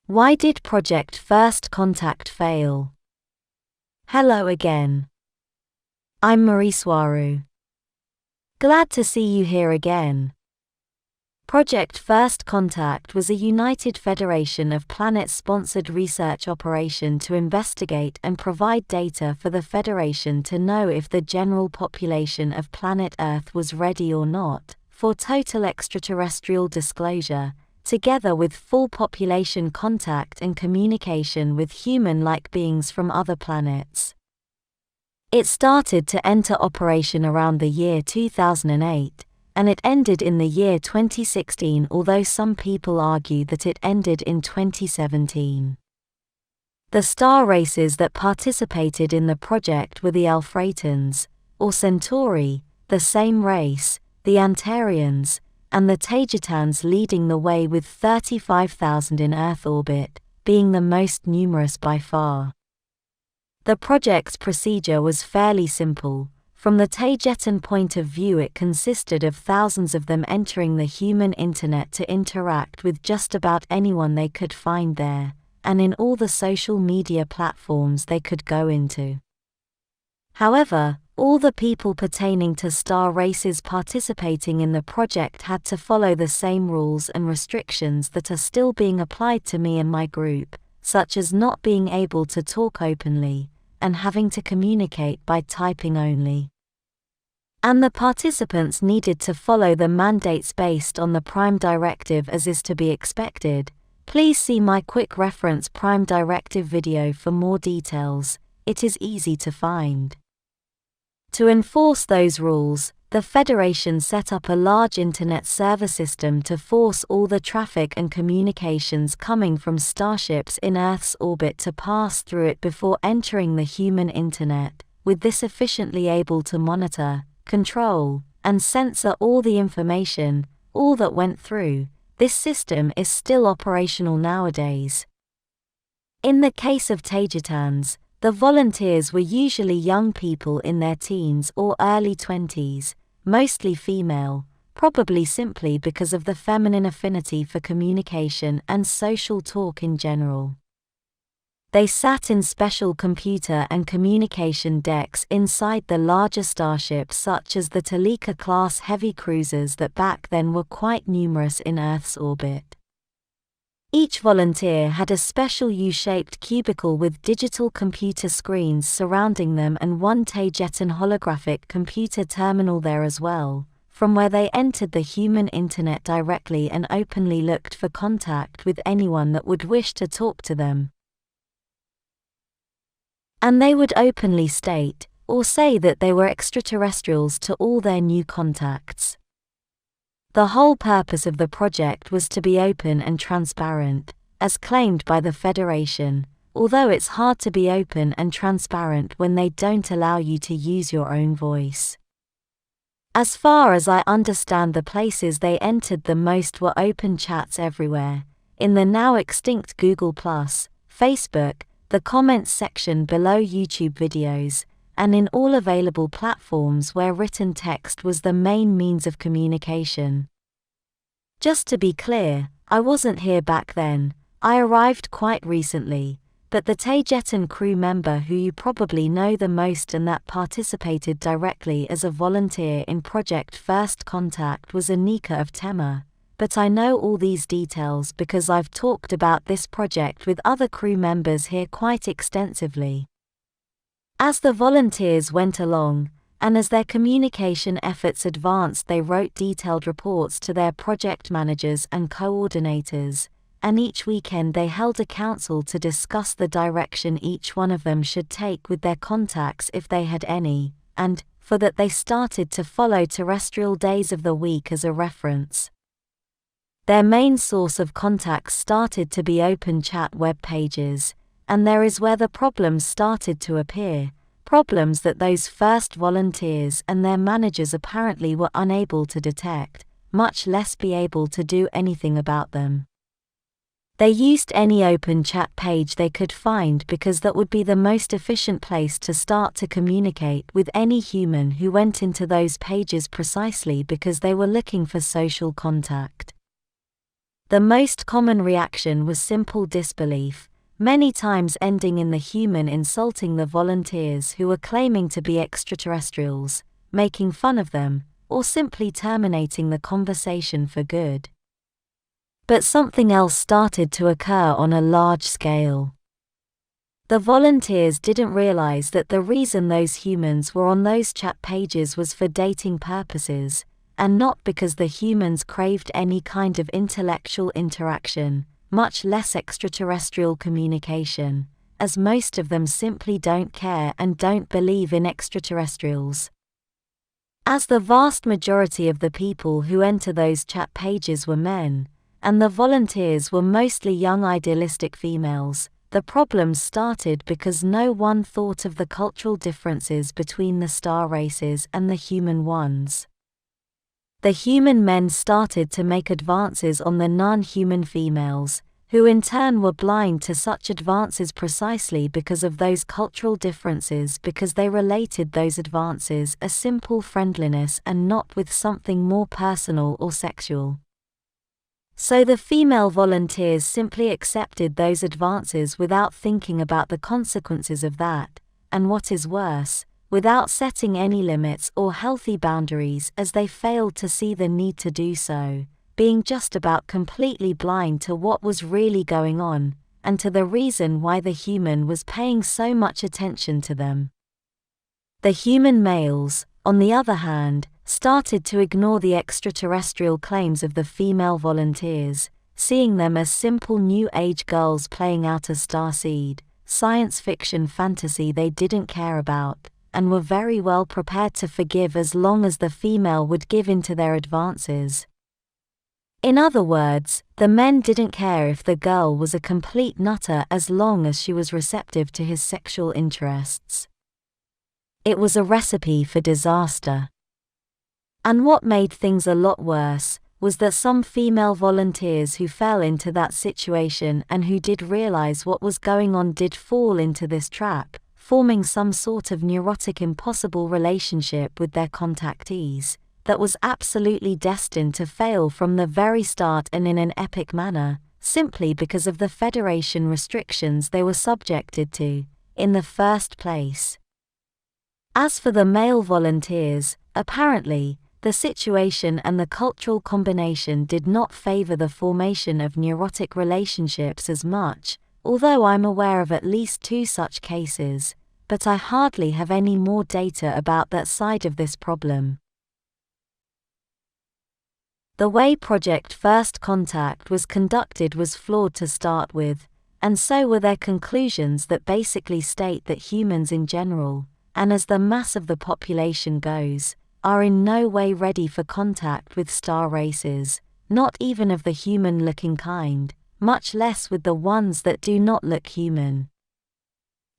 Why did Project First Contact fail? Hello again. I'm Mari Swaruu. Glad to see you here again. Project First Contact was a united federation of planet-sponsored research operation to investigate and provide data for the Federation to know if the general population of planet Earth was ready or not for total extraterrestrial disclosure, together with full population contact and communication with human-like beings from other planets. It started to enter operation around the year 2008, and it ended in the year 2016, although some people argue that it ended in 2017. The star races that participated in the project were the Alphratans, or Centauri, the same race, the Antarians, and the Taygetans, leading the way with 35,000 in Earth orbit, being the most numerous by far. The project's procedure was fairly simple. From the Taygetan point of view, it consisted of thousands of them entering the human internet to interact with just about anyone they could find there, and in all the social media platforms they could go into. However, all the people pertaining to star races participating in the project had to follow the same rules and restrictions that are still being applied to me and my group, such as not being able to talk openly, and having to communicate by typing only. And the participants needed to follow the mandates based on the Prime Directive as is to be expected. Please see my quick reference Prime Directive video for more details. It is easy to find. To enforce those rules, the Federation set up a large internet server system to force all the traffic and communications coming from starships in Earth's orbit to pass through it before entering the human internet, with this efficiently able to monitor, control, and censor all the information, all that went through. This system is still operational nowadays. In the case of Taygetans, the volunteers were usually young people in their teens or early 20s, mostly female, probably simply because of the feminine affinity for communication and social talk in general. They sat in special computer and communication decks inside the larger starships such as the Taygetan-class heavy cruisers that back then were quite numerous in Earth's orbit. Each volunteer had a special U-shaped cubicle with digital computer screens surrounding them and one Taygetan holographic computer terminal there as well, from where they entered the human internet directly and openly looked for contact with anyone that would wish to talk to them. And they would openly state, or say that they were extraterrestrials to all their new contacts. The whole purpose of the project was to be open and transparent, as claimed by the Federation, although it's hard to be open and transparent when they don't allow you to use your own voice. As far as I understand, the places they entered the most were open chats everywhere, in the now extinct Google+, Facebook, the comments section below YouTube videos, and in all available platforms where written text was the main means of communication. Just to be clear, I wasn't here back then. I arrived quite recently, but the Taygetan crew member who you probably know the most and that participated directly as a volunteer in Project First Contact was Anika of Tema, but I know all these details because I've talked about this project with other crew members here quite extensively. As the volunteers went along, and as their communication efforts advanced, they wrote detailed reports to their project managers and coordinators, and each weekend they held a council to discuss the direction each one of them should take with their contacts if they had any, and, for that they started to follow terrestrial days of the week as a reference. Their main source of contacts started to be open chat web pages, and there is where the problems started to appear, problems that those first volunteers and their managers apparently were unable to detect, much less be able to do anything about them. They used any open chat page they could find because that would be the most efficient place to start to communicate with any human who went into those pages, precisely because they were looking for social contact. The most common reaction was simple disbelief, many times ending in the human insulting the volunteers who were claiming to be extraterrestrials, making fun of them, or simply terminating the conversation for good. But something else started to occur on a large scale. The volunteers didn't realize that the reason those humans were on those chat pages was for dating purposes, and not because the humans craved any kind of intellectual interaction, much less extraterrestrial communication, as most of them simply don't care and don't believe in extraterrestrials. As the vast majority of the people who enter those chat pages were men, and the volunteers were mostly young idealistic females, the problems started because no one thought of the cultural differences between the star races and the human ones. The human men started to make advances on the non-human females, who in turn were blind to such advances precisely because of those cultural differences, because they related those advances a simple friendliness and not with something more personal or sexual. So the female volunteers simply accepted those advances without thinking about the consequences of that, and what is worse, without setting any limits or healthy boundaries, as they failed to see the need to do so, being just about completely blind to what was really going on, and to the reason why the human was paying so much attention to them. The human males, on the other hand, started to ignore the extraterrestrial claims of the female volunteers, seeing them as simple New Age girls playing out a starseed, science fiction fantasy they didn't care about, and were very well prepared to forgive as long as the female would give in to their advances. In other words, the men didn't care if the girl was a complete nutter as long as she was receptive to his sexual interests. It was a recipe for disaster. And what made things a lot worse was that some female volunteers who fell into that situation and who did realize what was going on did fall into this trap, forming some sort of neurotic impossible relationship with their contactees, that was absolutely destined to fail from the very start and in an epic manner, simply because of the Federation restrictions they were subjected to, in the first place. As for the male volunteers, apparently, the situation and the cultural combination did not favor the formation of neurotic relationships as much, although I'm aware of at least 2 such cases, but I hardly have any more data about that side of this problem. The way Project First Contact was conducted was flawed to start with, and so were their conclusions that basically state that humans in general, and as the mass of the population goes, are in no way ready for contact with star races, not even of the human-looking kind, much less with the ones that do not look human.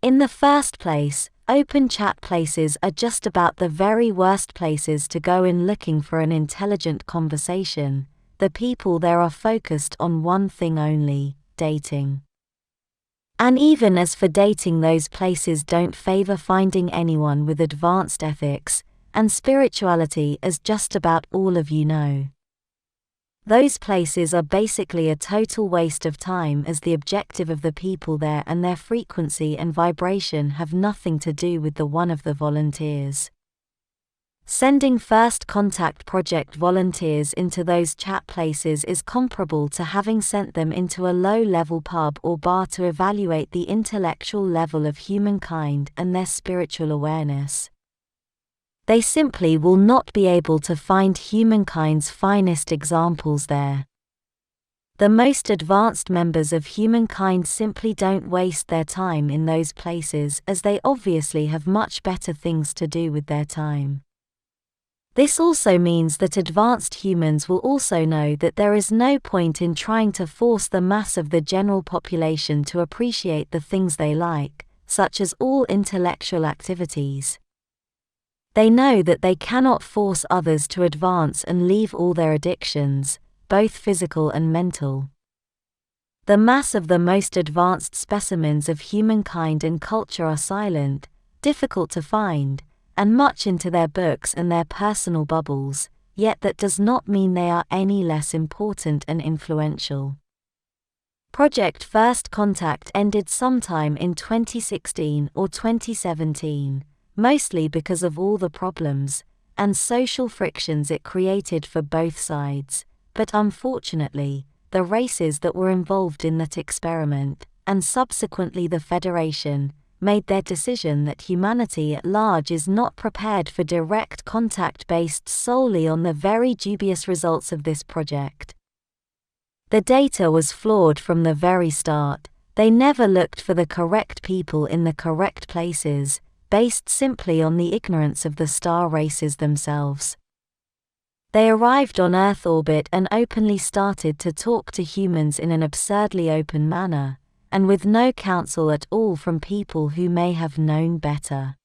In the first place, open chat places are just about the very worst places to go in looking for an intelligent conversation. The people there are focused on one thing only: dating. And even as for dating, those places don't favor finding anyone with advanced ethics and spirituality, as just about all of you know. Those places are basically a total waste of time, as the objective of the people there and their frequency and vibration have nothing to do with the one of the volunteers. Sending First Contact Project volunteers into those chat places is comparable to having sent them into a low-level pub or bar to evaluate the intellectual level of humankind and their spiritual awareness. They simply will not be able to find humankind's finest examples there. The most advanced members of humankind simply don't waste their time in those places, as they obviously have much better things to do with their time. This also means that advanced humans will also know that there is no point in trying to force the mass of the general population to appreciate the things they like, such as all intellectual activities. They know that they cannot force others to advance and leave all their addictions, both physical and mental. The mass of the most advanced specimens of humankind and culture are silent, difficult to find, and much into their books and their personal bubbles, yet that does not mean they are any less important and influential. Project First Contact ended sometime in 2016 or 2017, mostly because of all the problems and social frictions it created for both sides, but unfortunately, the races that were involved in that experiment, and subsequently the Federation, made their decision that humanity at large is not prepared for direct contact based solely on the very dubious results of this project. The data was flawed from the very start. They never looked for the correct people in the correct places, based simply on the ignorance of the star races themselves. They arrived on Earth orbit and openly started to talk to humans in an absurdly open manner, and with no counsel at all from people who may have known better.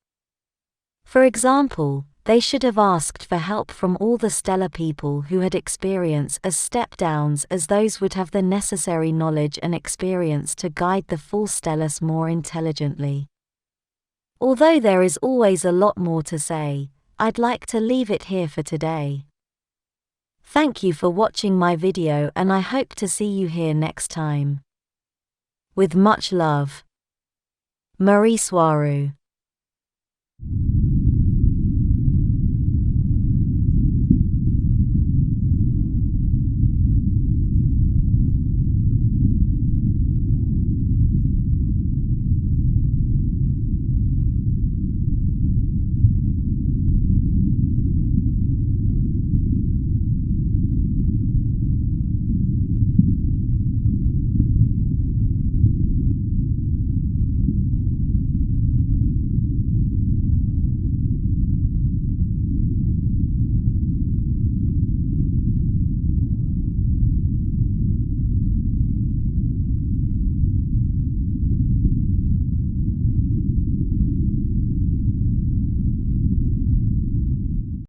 For example, they should have asked for help from all the stellar people who had experience as step-downs, as those would have the necessary knowledge and experience to guide the full Stellus more intelligently. Although there is always a lot more to say, I'd like to leave it here for today. Thank you for watching my video, and I hope to see you here next time. With much love. Mari Swaruu.